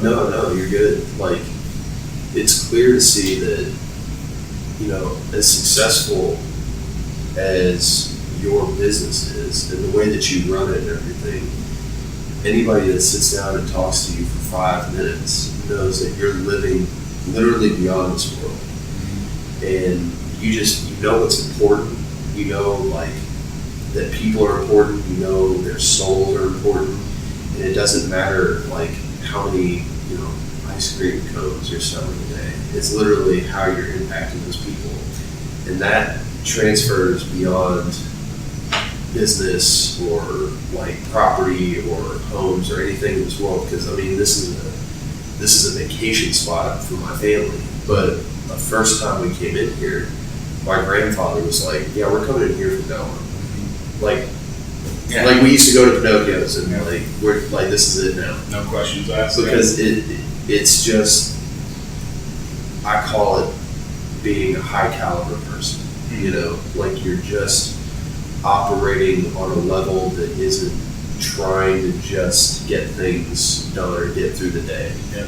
No, you're good. Like, it's clear to see that, as successful as your business is and the way that you run it and everything, anybody that sits down and talks to you for 5 minutes knows that you're living literally beyond this world. And you know what's important. You know, like, that people are important. You know their souls are important. And it doesn't matter, like, how many, ice cream cones you're selling a day. It's literally how you're impacting those people. And that transfers beyond business or, like, property or homes or anything in this world. Because, I mean, this is a vacation spot for my family. But the first time we came in here, my grandfather was like, yeah, we're coming in here from now on. Like we used to go to Pinocchio's and we're like, this is it now. No questions asked. Because it's just, I call it being a high caliber person. Like, you're just operating on a level that isn't trying to just get things done or get through the day. Yeah.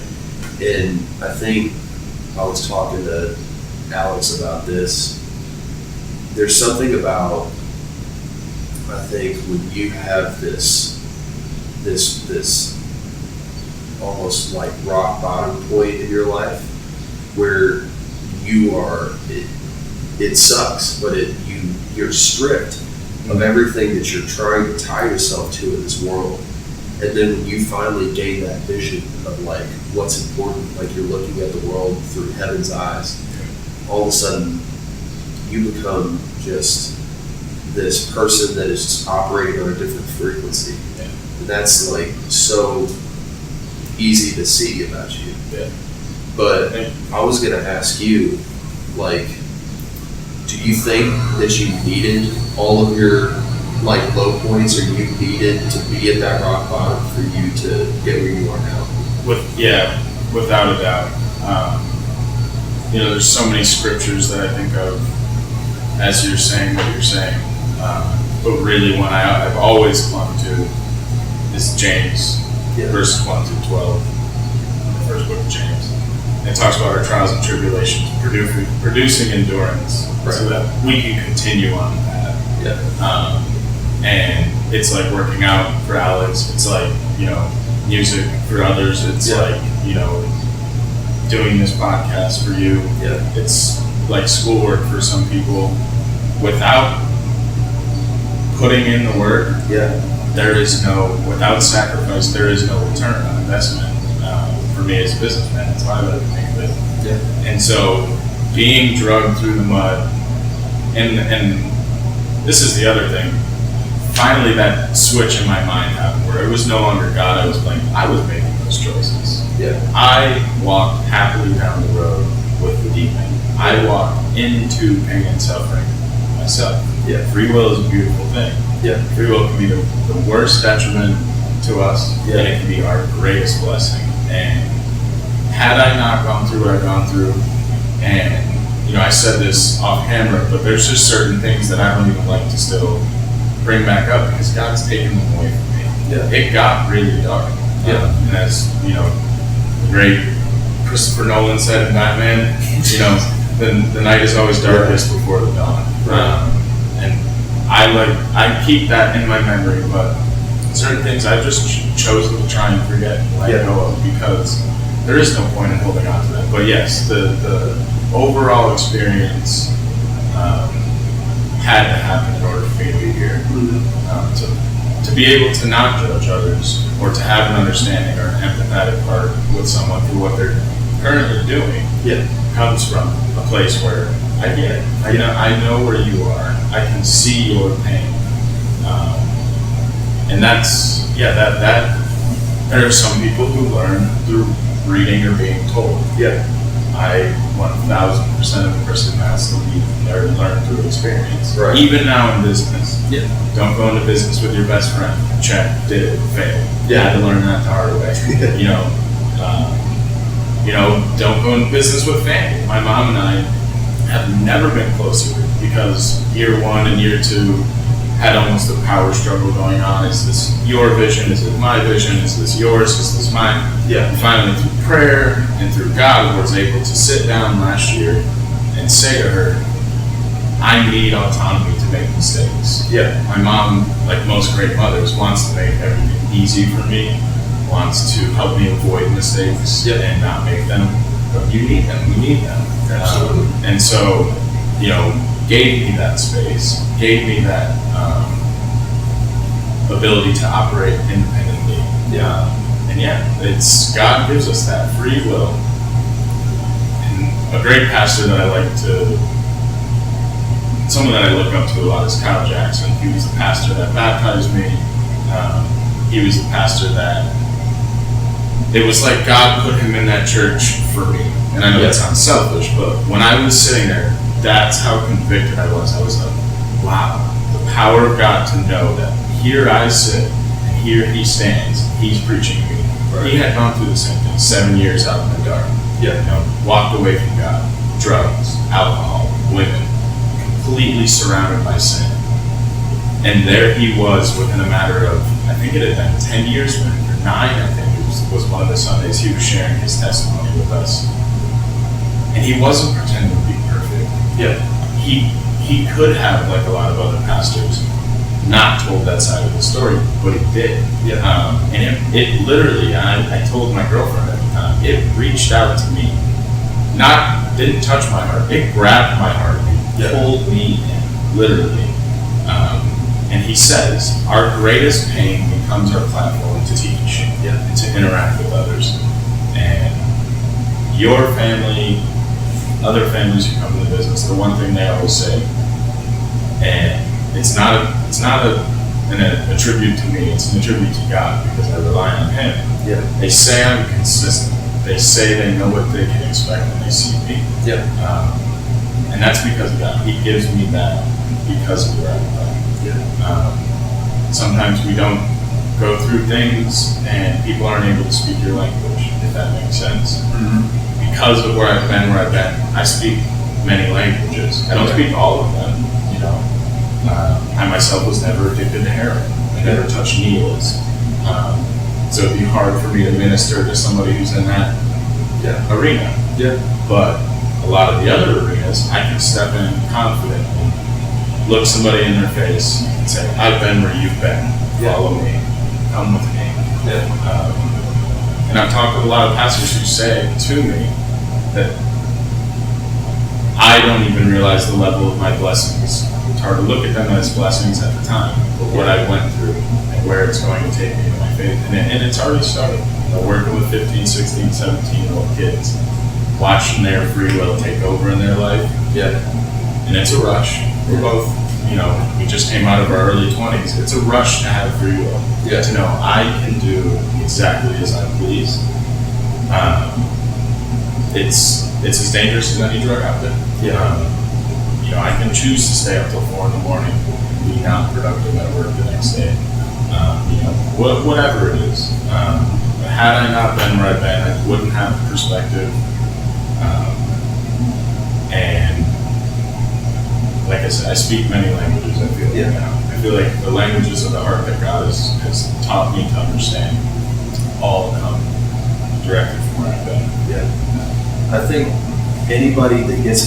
And I think I was talking to Alex about this. There's something about, I think, when you have this almost like rock bottom point in your life where you are, it sucks, but you're stripped of everything that you're trying to tie yourself to in this world. And then when you finally gain that vision of, like, what's important, like, you're looking at the world through heaven's eyes, all of a sudden you become just this person that is just operating on a different frequency. Yeah. And that's, like, so easy to see about you. Yeah. But I was gonna ask you, like, do you think that you needed all of your, like, low points, or you needed to be at that rock bottom for you to get where you are now? Without a doubt. There's so many scriptures that I think of as you're saying what you're saying. But really, one I've always clung to is James, verses 1 through 12, the first book of James. And it talks about our trials and tribulations producing endurance, right, so that we can continue on that. Yeah. And it's like working out for Alex. It's like, music for others. It's like, doing this podcast for you. Yeah. It's like schoolwork for some people. Without putting in the work, without sacrifice, there is no return on investment. For me as a businessman, that's why I like to think of it. Yeah. And so, being drugged through the mud, and this is the other thing. Finally, that switch in my mind happened where it was no longer God I was blaming. I was making those choices. Yeah. I walked happily down the road with the demon. I walked into pain and suffering myself. Yeah. Free will is a beautiful thing. Yeah. Free will can be the worst detriment to us, and it can be our greatest blessing. And had I not gone through what I've gone through, and I said this off camera, but there's just certain things that I don't even like to still bring back up because God's taken them away from me. Yeah. It got really dark. And as the great Christopher Nolan said in Batman, the night is always darkest before the dawn. Right. And I keep that in my memory, but certain things I've just chosen to try and forget and let go of because there is no point in holding on to them. But yes, the overall experience had to happen in order for me to be here. To be able to not judge others or to have an understanding or an empathetic part with someone for what they're currently doing comes from a place where I get it. I know where you are. I can see your pain. And that's, that there are some people who learn through reading or being told. Yeah. I 1000% of the person has to learn through experience. Right. Even now in business. Yeah. Don't go into business with your best friend. Check, did it, fail. Yeah. Had to learn that the hard way. Don't go into business with family. My mom and I have never been closer because year 1 and year 2, had almost a power struggle going on. Is this your vision? Is it my vision? Is this yours? Is this mine? Yeah. And finally, through prayer and through God, was able to sit down last year and say to her, I need autonomy to make mistakes. Yeah. My mom, like most great mothers, wants to make everything easy for me, wants to help me avoid mistakes and not make them. But you need them. We need them. Absolutely. And so, gave me that space, gave me that ability to operate independently. It's God gives us that free will. And a great pastor that I like to, someone that I look up to a lot is Kyle Jackson. He was the pastor that baptized me. He was the pastor that, it was like God put him in that church for me. And I know that sounds selfish, but when I was sitting there, that's how convicted I was. I was like, wow, the power of God to know that here I sit and here he stands, he's preaching to me. Right. He had gone through the same thing, 7 years out in the dark. Walked away from God, drugs, alcohol, women, completely surrounded by sin. And there he was within a matter of, I think it had been 10 years, or 9, I think it was one of the Sundays he was sharing his testimony with us. And he wasn't pretending to be perfect. He could have, like a lot of other pastors, not told that side of the story, but he did. And it literally, I told my girlfriend at the time, it reached out to me. Didn't touch my heart, it grabbed my heart and pulled me in, literally. And he says, our greatest pain becomes our platform to teach and to interact with others. And your family, other families who come into business, the one thing they always say, and it's not a tribute to me, it's an tribute to God, because I rely on him. They say I'm consistent. They say they know what they can expect when they see me. And that's because of God. He gives me that because of where I'm from. Sometimes we don't go through things and people aren't able to speak your language, if that makes sense. Because of where I've been, I speak many languages. I don't speak all of them, I myself was never addicted to heroin. I never touched needles. So it'd be hard for me to minister to somebody who's in that arena. But a lot of the other arenas, I can step in confidently, look somebody in their face and say, I've been where you've been. Follow me. Come with me. And I've talked with a lot of pastors who say to me that I don't even realize the level of my blessings. It's hard to look at them as blessings at the time, but what I went through and where it's going to take me in my faith. And it's already started. Working with 15, 16, 17-year-old kids, watching their free will take over in their life. And it's a rush. We're both, we just came out of our early 20s. It's a rush to have free will. To know I can do exactly as I please. It's as dangerous as any drug out there. I can choose to stay up till 4 a.m. and be not productive at work the next day. Whatever it is. But had I not been where I've been, I wouldn't have perspective. And like I said, I speak many languages, I feel like now. I feel like the languages of the heart that God has taught me to understand all come directly from where I've been. I think anybody that gets